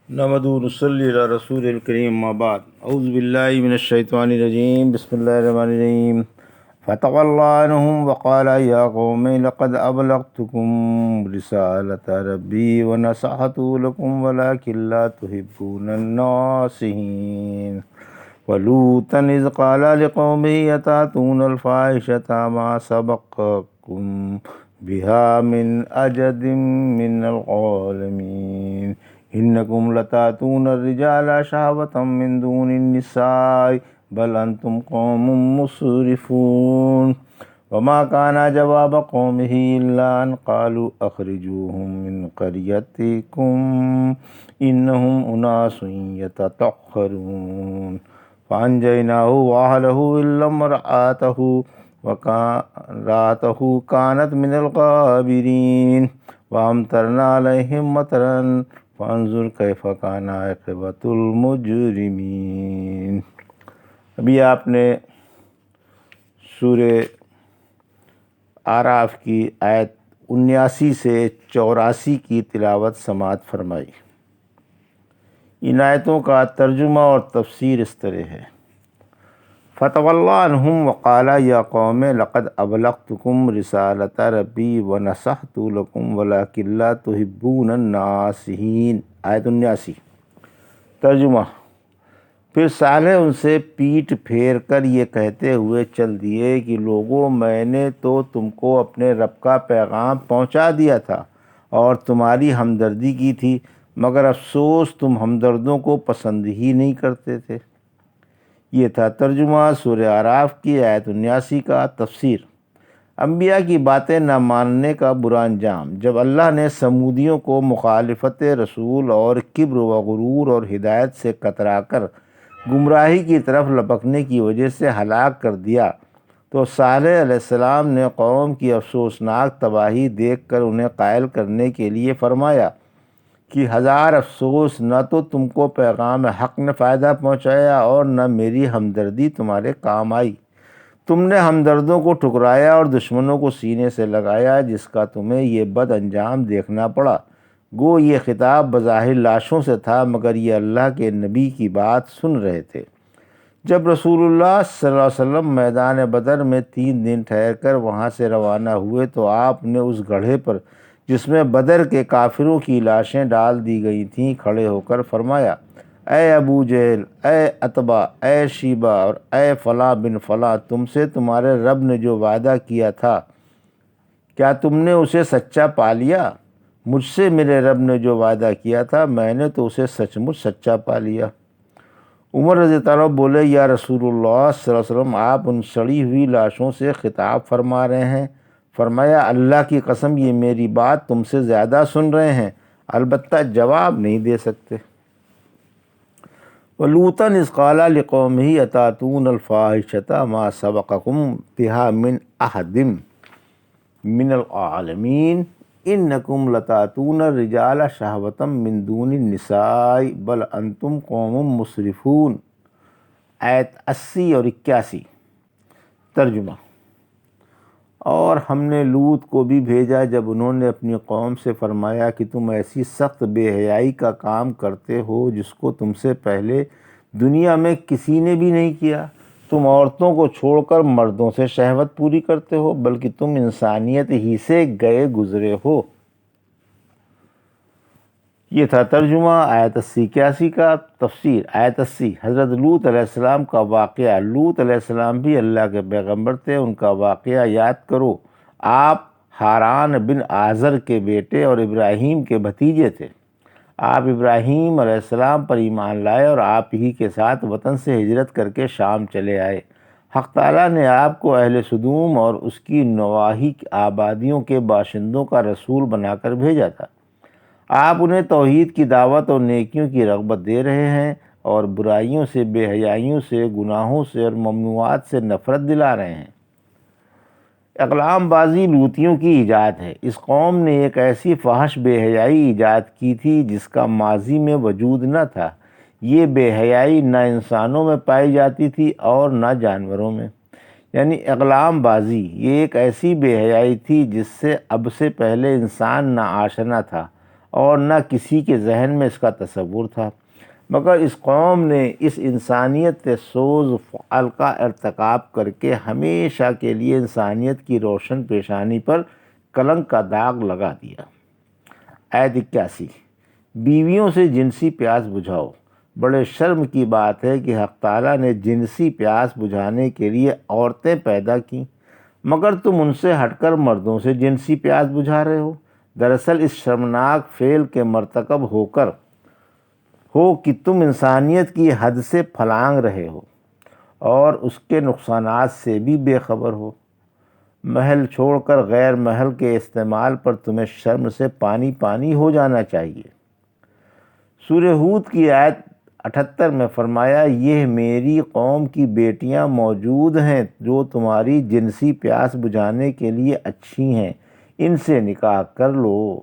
نحمدہ و نصلی علی رسول الکریم اما بعد اعوذ باللہ من الشیطان الرجیم بسم اللہ الرحمن الرحیم فتولى عنهم وقال يا قوم لقد أبلغتكم رسالة ربي ونصحت لكم ولكن لا تحبون الناصحين ولوطا إذ قال لقومه أتأتون الفاحشة ما سبقكم بها من أحد من العالمين إنكم لتأتون الرجال شهوة من دون النساء بل أنتم قوم مسرفون وما كان جواب قومه إلا أن قالوا أخرجوهم من قريتكم إنهم أناس يتطهرون فأنجيناه وأهله إلا امرأته وامرأته كانت من الغابرين وأمطرنا عليهم مطرا فانظر کیف کان عاقبۃ المجرمین۔ ابھی آپ نے سورہ اعراف کی آیت 79 سے 84 کی تلاوت سماعت فرمائی۔ ان آیتوں کا ترجمہ اور تفسیر اس طرح ہے: فتولی عنہم وقال یا قوم لقد ابلغتکم رسالۃ ربی ونصحت لکم ولکن لا تحبون الناصحین۔ آیت 79۔ ترجمہ: پھر صالح ان سے پیٹھ پھیر کر یہ کہتے ہوئے چل دیے کہ لوگوں، میں نے تو تم کو اپنے رب کا پیغام پہنچا دیا تھا اور تمہاری ہمدردی کی تھی، مگر افسوس تم ہمدردوں کو پسند ہی نہیں کرتے تھے۔ یہ تھا ترجمہ سورہ اعراف کی آیت 79 کا۔ تفسیر: انبیاء کی باتیں نہ ماننے کا برا انجام۔ جب اللہ نے سمودیوں کو مخالفت رسول اور کبر و غرور اور ہدایت سے کترا کر گمراہی کی طرف لپکنے کی وجہ سے ہلاک کر دیا تو صالح علیہ السلام نے قوم کی افسوسناک تباہی دیکھ کر انہیں قائل کرنے کے لیے فرمایا کہ ہزار افسوس، نہ تو تم کو پیغام حق نے فائدہ پہنچایا اور نہ میری ہمدردی تمہارے کام آئی۔ تم نے ہمدردوں کو ٹھکرایا اور دشمنوں کو سینے سے لگایا، جس کا تمہیں یہ بد انجام دیکھنا پڑا۔ گو یہ خطاب بظاہر لاشوں سے تھا، مگر یہ اللہ کے نبی کی بات سن رہے تھے۔ جب رسول اللہ صلی اللہ علیہ وسلم میدان بدر میں 3 دن ٹھہر کر وہاں سے روانہ ہوئے تو آپ نے اس گڑھے پر جس میں بدر کے کافروں کی لاشیں ڈال دی گئی تھیں کھڑے ہو کر فرمایا: اے ابو جہل، اے عتبہ، اے شیبہ اور اے فلاں بن فلاں، تم سے تمہارے رب نے جو وعدہ کیا تھا کیا تم نے اسے سچا پا لیا؟ مجھ سے میرے رب نے جو وعدہ کیا تھا میں نے تو اسے سچ مچ سچا پا لیا۔ عمر رضی اللہ عنہ بولے: یا رسول اللہ صلی اللہ علیہ وسلم، آپ ان سڑی ہوئی لاشوں سے خطاب فرما رہے ہیں؟ فرمایا: اللہ کی قسم، یہ میری بات تم سے زیادہ سن رہے ہیں، البتہ جواب نہیں دے سکتے۔ وَلُوطًا إِذْ قَالَ لِقَوْمِهِ أَتَأْتُونَ الْفَاحِشَةَ مَا سَبَقَكُم بِهَا مِنْ أَحَدٍ مِنَ الْعَالَمِينَ إِنَّكُمْ لَتَأْتُونَ الرِّجَالَ شَهْوَةً مِّن دُونِ النِّسَاءِ بَلْ أَنْتُمْ قَوْمٌ مُسْرِفُونَ۔ آیت 80 اور 81۔ ترجمہ: اور ہم نے لوط کو بھی بھیجا جب انہوں نے اپنی قوم سے فرمایا کہ تم ایسی سخت بے حیائی کا کام کرتے ہو جس کو تم سے پہلے دنیا میں کسی نے بھی نہیں کیا۔ تم عورتوں کو چھوڑ کر مردوں سے شہوت پوری کرتے ہو، بلکہ تم انسانیت ہی سے گئے گزرے ہو۔ یہ تھا ترجمہ آیت 80-81 کا۔ تفسیر: آیت 80 حضرت لوط علیہ السلام کا واقعہ۔ لوط علیہ السلام بھی اللہ کے پیغمبر تھے، ان کا واقعہ یاد کرو۔ آپ ہاران بن آزر کے بیٹے اور ابراہیم کے بھتیجے تھے۔ آپ ابراہیم علیہ السلام پر ایمان لائے اور آپ ہی کے ساتھ وطن سے ہجرت کر کے شام چلے آئے۔ حق تعالیٰ نے آپ کو اہل سدوم اور اس کی نواحی آبادیوں کے باشندوں کا رسول بنا کر بھیجا تھا۔ آپ انہیں توحید کی دعوت اور نیکیوں کی رغبت دے رہے ہیں اور برائیوں سے، بے حیائیوں سے، گناہوں سے اور ممنوعات سے نفرت دلا رہے ہیں۔ اقلام بازی لوطیوں کی ایجاد ہے۔ اس قوم نے ایک ایسی فحش بے حیائی ایجاد کی تھی جس کا ماضی میں وجود نہ تھا۔ یہ بے حیائی نہ انسانوں میں پائی جاتی تھی اور نہ جانوروں میں۔ یعنی اقلام بازی یہ ایک ایسی بے حیائی تھی جس سے اب سے پہلے انسان نہ آشنا تھا اور نہ کسی کے ذہن میں اس کا تصور تھا، مگر اس قوم نے اس انسانیت سوز فعل کا ارتکاب کر کے ہمیشہ کے لیے انسانیت کی روشن پیشانی پر کلنک کا داغ لگا دیا۔ آیت 81، بیویوں سے جنسی پیاس بجھاؤ۔ بڑے شرم کی بات ہے کہ حق تعالیٰ نے جنسی پیاس بجھانے کے لیے عورتیں پیدا کیں، مگر تم ان سے ہٹ کر مردوں سے جنسی پیاس بجھا رہے ہو۔ دراصل اس شرمناک فعل کے مرتکب ہو کہ تم انسانیت کی حد سے پھلانگ رہے ہو اور اس کے نقصانات سے بھی بے خبر ہو۔ محل چھوڑ کر غیر محل کے استعمال پر تمہیں شرم سے پانی پانی ہو جانا چاہیے۔ سورہ ہود کی آیت 78 میں فرمایا، یہ میری قوم کی بیٹیاں موجود ہیں جو تمہاری جنسی پیاس بجھانے کے لیے اچھی ہیں، ان سے نکاح کر لو۔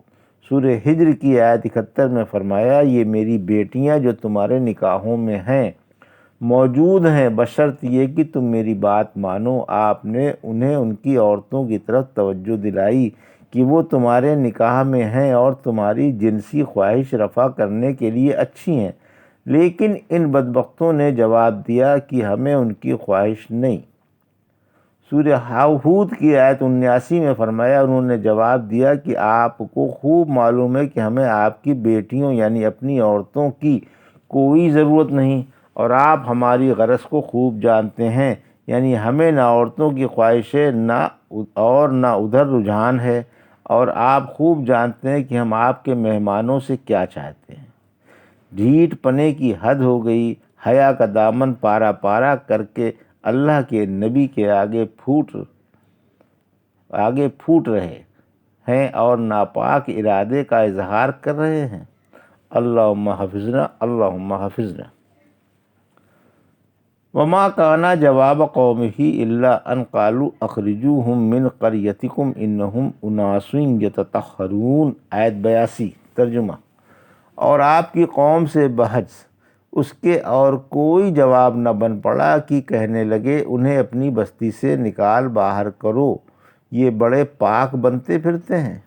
سورہ ہجر کی آیت 71 میں فرمایا، یہ میری بیٹیاں جو تمہارے نکاحوں میں ہیں موجود ہیں، بشرط یہ کہ تم میری بات مانو۔ آپ نے انہیں ان کی عورتوں کی طرف توجہ دلائی کہ وہ تمہارے نکاح میں ہیں اور تمہاری جنسی خواہش رفع کرنے کے لیے اچھی ہیں، لیکن ان بدبختوں نے جواب دیا کہ ہمیں ان کی خواہش نہیں۔ سورہ ہود کی آیت 79 میں فرمایا، انہوں نے جواب دیا کہ آپ کو خوب معلوم ہے کہ ہمیں آپ کی بیٹیوں یعنی اپنی عورتوں کی کوئی ضرورت نہیں، اور آپ ہماری غرض کو خوب جانتے ہیں، یعنی ہمیں نہ عورتوں کی خواہش ہے نہ ادھر رجحان ہے، اور آپ خوب جانتے ہیں کہ ہم آپ کے مہمانوں سے کیا چاہتے ہیں۔ ڈھیٹ پنے کی حد ہو گئی، حیا کا دامن پارا پارا کر کے اللہ کے نبی کے آگے پھوٹ رہے ہیں اور ناپاک ارادے کا اظہار کر رہے ہیں۔ اللہم حفظنا اللہم حفظنا۔ وما کان جواب قومہ الا ان قالوا اخرجوہم من قریتکم انہم اناس یتطہرون۔ آیت 82 ترجمہ۔ اور آپ کی قوم سے بحث اس کے اور کوئی جواب نہ بن پڑا کہ کہنے لگے، انہیں اپنی بستی سے نکال باہر کرو، یہ بڑے پاک بنتے پھرتے ہیں۔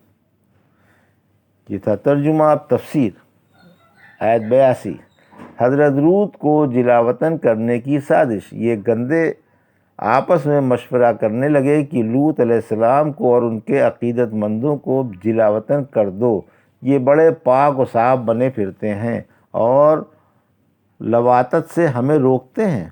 یہ تھا ترجمہ۔ اب تفسیر۔ آیت 82، حضرت لوط کو جلاوطن کرنے کی سازش۔ یہ گندے آپس میں مشورہ کرنے لگے کہ لوط علیہ السلام کو اور ان کے عقیدت مندوں کو جلاوطن کر دو، یہ بڑے پاک و صاف بنے پھرتے ہیں اور لواطت سے ہمیں روکتے ہیں۔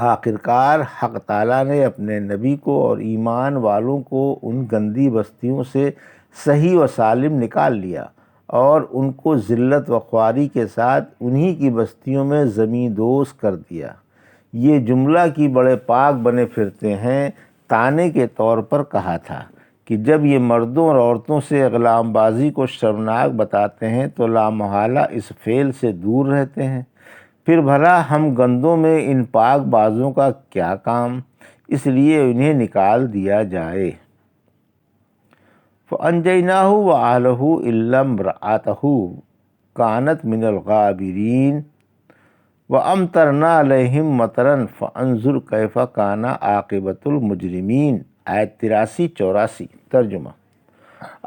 آخرکار حق تعالیٰ نے اپنے نبی کو اور ایمان والوں کو ان گندی بستیوں سے صحیح و سالم نکال لیا اور ان کو ذلت و خواری کے ساتھ انہی کی بستیوں میں زمیں کر دیا۔ یہ جملہ کہ بڑے پاک بنے پھرتے ہیں طعنے کے طور پر کہا تھا کہ جب یہ مردوں اور عورتوں سے اغلام بازی کو شرمناک بتاتے ہیں تو لامحالہ اس فعل سے دور رہتے ہیں، پھر بھلا ہم گندوں میں ان پاک بازوں کا کیا کام، اس لیے انہیں نکال دیا جائے۔ فَأَنجَيْنَاهُ وَأَهْلَهُ إِلَّا امْرَأَتَهُ كَانَتْ مِنَ الْغَابِرِينَ وَأَمْطَرْنَا عَلَيْهِمْ مَطَرًا فَانظُرْ كَيْفَ كَانَ عَاقِبَةُ الْمُجْرِمِينَ۔ آیت 83-84 ترجمہ۔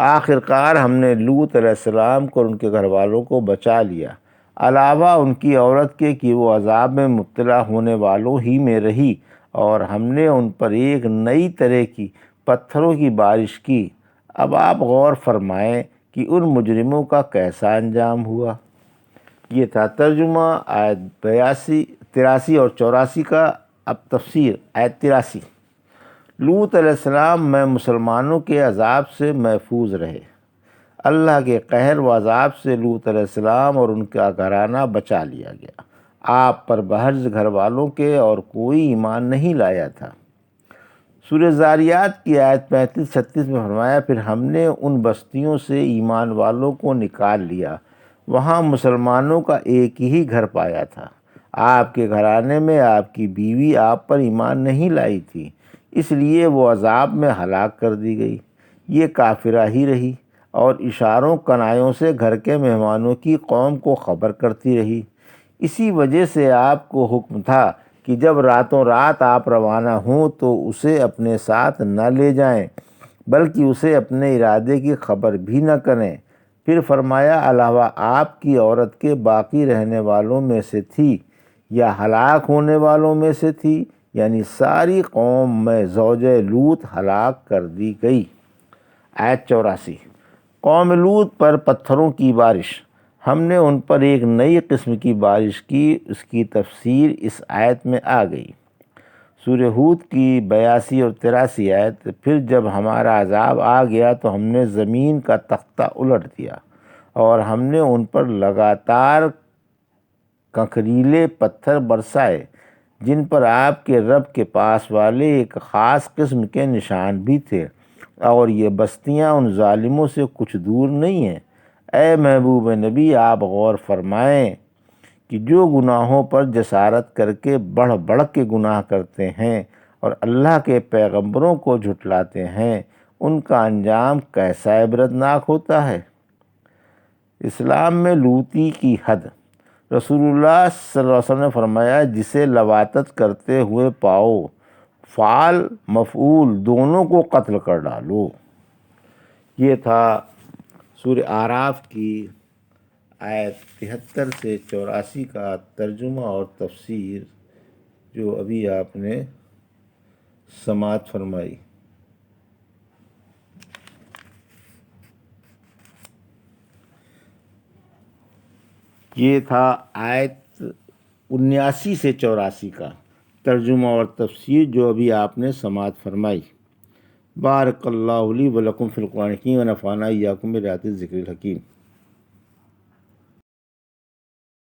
آخرکار ہم نے لوط علیہ السلام کو اور ان کے گھر والوں کو بچا لیا، علاوہ ان کی عورت کے کہ وہ عذاب میں مبتلا ہونے والوں ہی میں رہی، اور ہم نے ان پر ایک نئی طرح کی پتھروں کی بارش کی۔ اب آپ غور فرمائیں کہ ان مجرموں کا کیسا انجام ہوا۔ یہ تھا ترجمہ۔ آیت 83 اور 84 کا۔ اب تفسیر۔ آیت 83، لوط علیہ السلام میں مسلمانوں کے عذاب سے محفوظ رہے۔ اللہ کے قہر و عذاب سے لوط علیہ السلام اور ان کا گھرانہ بچا لیا گیا۔ آپ پر بحث گھر والوں کے اور کوئی ایمان نہیں لایا تھا۔ سورہ زاریات کی آیت 35-36 میں فرمایا، پھر ہم نے ان بستیوں سے ایمان والوں کو نکال لیا، وہاں مسلمانوں کا ایک ہی گھر پایا تھا۔ آپ کے گھرانے میں آپ کی بیوی آپ پر ایمان نہیں لائی تھی، اس لیے وہ عذاب میں ہلاک کر دی گئی۔ یہ کافرہ ہی رہی اور اشاروں کنایوں سے گھر کے مہمانوں کی قوم کو خبر کرتی رہی۔ اسی وجہ سے آپ کو حکم تھا کہ جب راتوں رات آپ روانہ ہوں تو اسے اپنے ساتھ نہ لے جائیں، بلکہ اسے اپنے ارادے کی خبر بھی نہ کریں، پھر فرمایا علاوہ آپ کی عورت کے باقی رہنے والوں میں سے تھی یا ہلاک ہونے والوں میں سے تھی، یعنی ساری قوم میں زوجہ لوط ہلاک کر دی گئی۔ آیت 84۔ قوم لوط پر پتھروں کی بارش، ہم نے ان پر ایک نئی قسم کی بارش کی، اس کی تفسیر اس آیت میں آ گئی۔ سورہ ہود کی 82 اور 83 آیت۔ پھر جب ہمارا عذاب آ گیا تو ہم نے زمین کا تختہ الٹ دیا اور ہم نے ان پر لگاتار کنکریلے پتھر برسائے جن پر آپ کے رب کے پاس والے ایک خاص قسم کے نشان بھی تھے، اور یہ بستیاں ان ظالموں سے کچھ دور نہیں ہیں۔ اے محبوب نبی، آپ غور فرمائیں کہ جو گناہوں پر جسارت کر کے بڑھ بڑھ کے گناہ کرتے ہیں اور اللہ کے پیغمبروں کو جھٹلاتے ہیں، ان کا انجام کیسا عبرتناک ہوتا ہے۔ اسلام میں لوطی کی حد۔ رسول اللہ صلی اللہ علیہ وسلم نے فرمایا، جسے لواطت کرتے ہوئے پاؤ، فعال مفعول دونوں کو قتل کر ڈالو۔ یہ تھا سورہ اعراف کی آیت 73 سے 84 کا ترجمہ اور تفسیر جو ابھی آپ نے سماعت فرمائی۔ یہ تھا آیت 79 سے 84 کا ترجمہ اور تفسیر جو ابھی آپ نے سماعت فرمائی۔ بارک اللہ لی و لکم فی القرآن الحکیم و نفعنی وایاکم بآیات الذکر الحکیم۔